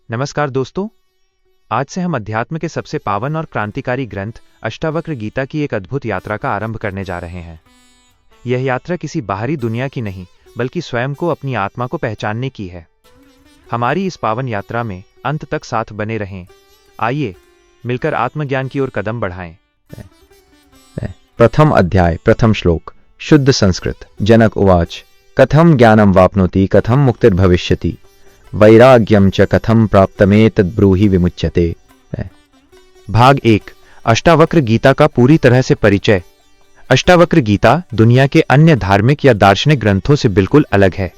नमस्कार दोस्तों, आज से हम अध्यात्म के सबसे पावन और क्रांतिकारी ग्रंथ अष्टावक्र गीता की एक अद्भुत यात्रा का आरंभ करने जा रहे हैं। यह यात्रा किसी बाहरी दुनिया की नहीं, बल्कि स्वयं को, अपनी आत्मा को पहचानने की है। हमारी इस पावन यात्रा में अंत तक साथ बने रहें। आइए मिलकर आत्मज्ञान की ओर कदम बढ़ाएं। प्रथम अध्याय प्रथम श्लोक। शुद्ध संस्कृत। जनक उवाच कथम ज्ञानम वाप्नोति कथम मुक्तिर्भविष्यति वैराग्यम च कथम प्राप्तमेतद् ब्रूहि विमुच्यते। भाग 1। अष्टावक्र गीता का पूरी तरह से परिचय। अष्टावक्र गीता दुनिया के अन्य धार्मिक या दार्शनिक ग्रंथों से बिल्कुल अलग है।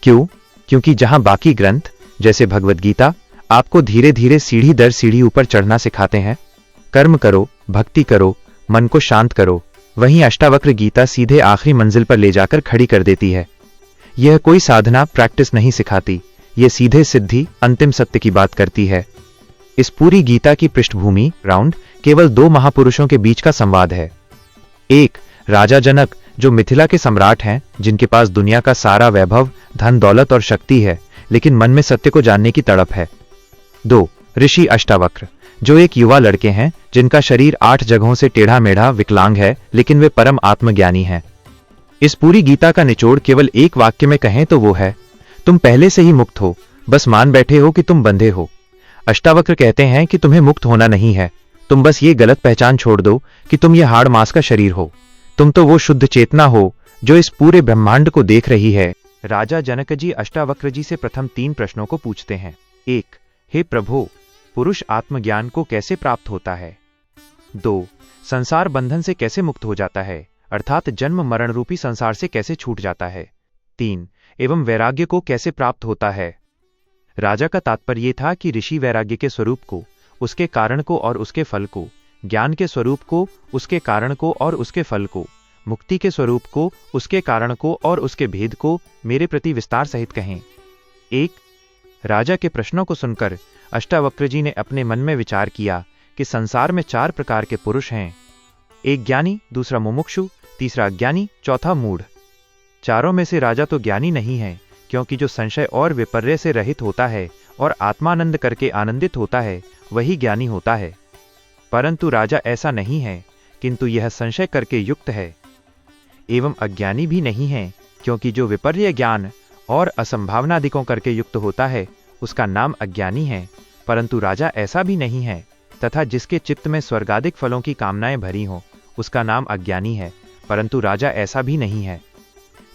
क्यों? क्योंकि जहां बाकी ग्रंथ जैसे भगवद गीता आपको धीरे धीरे सीढ़ी दर सीढ़ी ऊपर चढ़ना सिखाते हैं, कर्म करो, भक्ति करो, मन को शांत करो, वहीं अष्टावक्र गीता सीधे आखिरी मंजिल पर ले जाकर खड़ी कर देती है। यह कोई साधना प्रैक्टिस नहीं सिखाती, यह सीधे सिद्धि, अंतिम सत्य की बात करती है। इस पूरी गीता की पृष्ठभूमि राउंड केवल दो महापुरुषों के बीच का संवाद है। एक, राजा जनक जो मिथिला के सम्राट हैं, जिनके पास दुनिया का सारा वैभव, धन दौलत और शक्ति है, लेकिन मन में सत्य को जानने की तड़प है। 2, ऋषि अष्टावक्र जो एक युवा लड़के हैं, जिनका शरीर 8 जगहों से टेढ़ा मेढ़ा विकलांग है, लेकिन वे परम आत्मज्ञानी हैं। इस पूरी गीता का निचोड़ केवल एक वाक्य में कहें तो वो है, तुम पहले से ही मुक्त हो, बस मान बैठे हो कि तुम बंधे हो। अष्टावक्र कहते हैं कि तुम्हें मुक्त होना नहीं है, तुम बस ये गलत पहचान छोड़ दो कि तुम ये हाड़ मांस का शरीर हो। तुम तो वो शुद्ध चेतना हो जो इस पूरे ब्रह्मांड को देख रही है। राजा जनक जी अष्टावक्र जी से प्रथम 3 प्रश्नों को पूछते हैं। 1, हे प्रभु, पुरुष आत्मज्ञान को कैसे प्राप्त होता है? 2, संसार बंधन से कैसे मुक्त हो जाता है, अर्थात जन्म मरण रूपी संसार से कैसे छूट जाता है? 3, एवं वैराग्य को कैसे प्राप्त होता है? राजा का तात्पर्य यह था कि ऋषि वैराग्य के स्वरूप को, उसके कारण को और उसके फल को, ज्ञान के स्वरूप को, उसके कारण को और उसके फल को, मुक्ति के स्वरूप को, उसके कारण को और उसके भेद को मेरे प्रति विस्तार सहित कहें। 1, राजा के प्रश्नों को सुनकर अष्टावक्र जी ने अपने मन में विचार किया कि संसार में 4 प्रकार के पुरुष हैं। एक ज्ञानी, दूसरा मुमुक्षु, तीसरा अज्ञानी, चौथा मूढ़। चारों में से राजा तो ज्ञानी नहीं है, क्योंकि जो संशय और विपर्य से रहित होता है और आत्मानंद करके आनंदित होता है, वही ज्ञानी होता है। परंतु राजा ऐसा नहीं है, किंतु यह संशय करके युक्त है। एवं अज्ञानी भी नहीं है, क्योंकि जो विपर्य ज्ञान और असंभावनादिकों करके युक्त होता है, उसका नाम अज्ञानी है। परंतु राजा ऐसा भी नहीं है, तथा जिसके चित्त में स्वर्गादिक फलों की कामनाएं भरी हों, उसका नाम अज्ञानी है। परंतु राजा ऐसा भी नहीं है।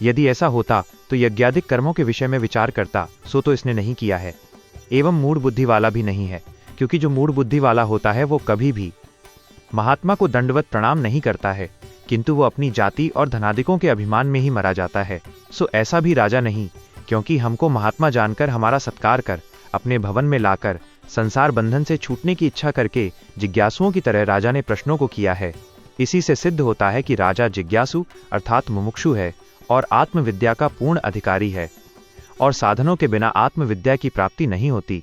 यदि ऐसा होता तो यज्ञादिक कर्मों के विषय में विचार करता, सो तो इसने नहीं किया है। एवं मूढ़ बुद्धि वाला भी नहीं है, क्योंकि जो मूढ़ बुद्धि वाला होता है वो कभी भी महात्मा को दंडवत प्रणाम नहीं करता है, किंतु वो अपनी जाति और धनादिकों के अभिमान में ही मरा जाता है। सो ऐसा भी राजा नहीं, क्योंकि हमको महात्मा जानकर हमारा सत्कार कर अपने भवन में लाकर संसार बंधन से छूटने की इच्छा करके जिज्ञासुओं की तरह राजा ने प्रश्नों को किया है। इसी से सिद्ध होता है कि राजा जिज्ञासु अर्थात मुमुक्षु है और आत्मविद्या का पूर्ण अधिकारी है, और साधनों के बिना आत्मविद्या की प्राप्ति नहीं होती।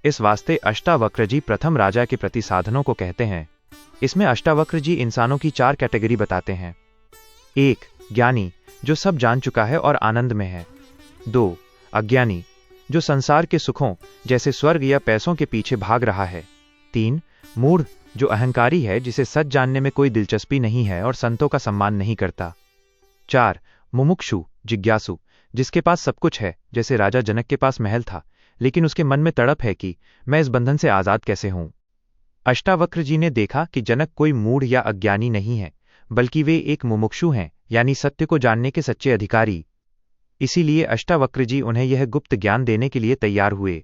इस वास्ते अष्टावक्र जी प्रथम राजा के प्रति साधनों को कहते हैं। इसमें अष्टावक्र जी इंसानों की 4 कैटेगरी बताते हैं। 1, ज्ञानी जो सब जान चुका है और आनंद में है। 2, अज्ञानी जो संसार के सुखों जैसे स्वर्ग या पैसों के पीछे भाग रहा है। 3, मूढ़ जो अहंकारी है, जिसे सच जानने में कोई दिलचस्पी नहीं है और संतों का सम्मान नहीं करता। 4, मुमुक्षु जिज्ञासु जिसके पास सब कुछ है, जैसे राजा जनक के पास महल था, लेकिन उसके मन में तड़प है कि मैं इस बंधन से आजाद कैसे हूं। अष्टावक्र जी ने देखा कि जनक कोई मूढ़ या अज्ञानी नहीं है, बल्कि वे एक मुमुक्षु हैं, यानी सत्य को जानने के सच्चे अधिकारी। इसीलिए अष्टावक्र जी उन्हें यह गुप्त ज्ञान देने के लिए तैयार हुए।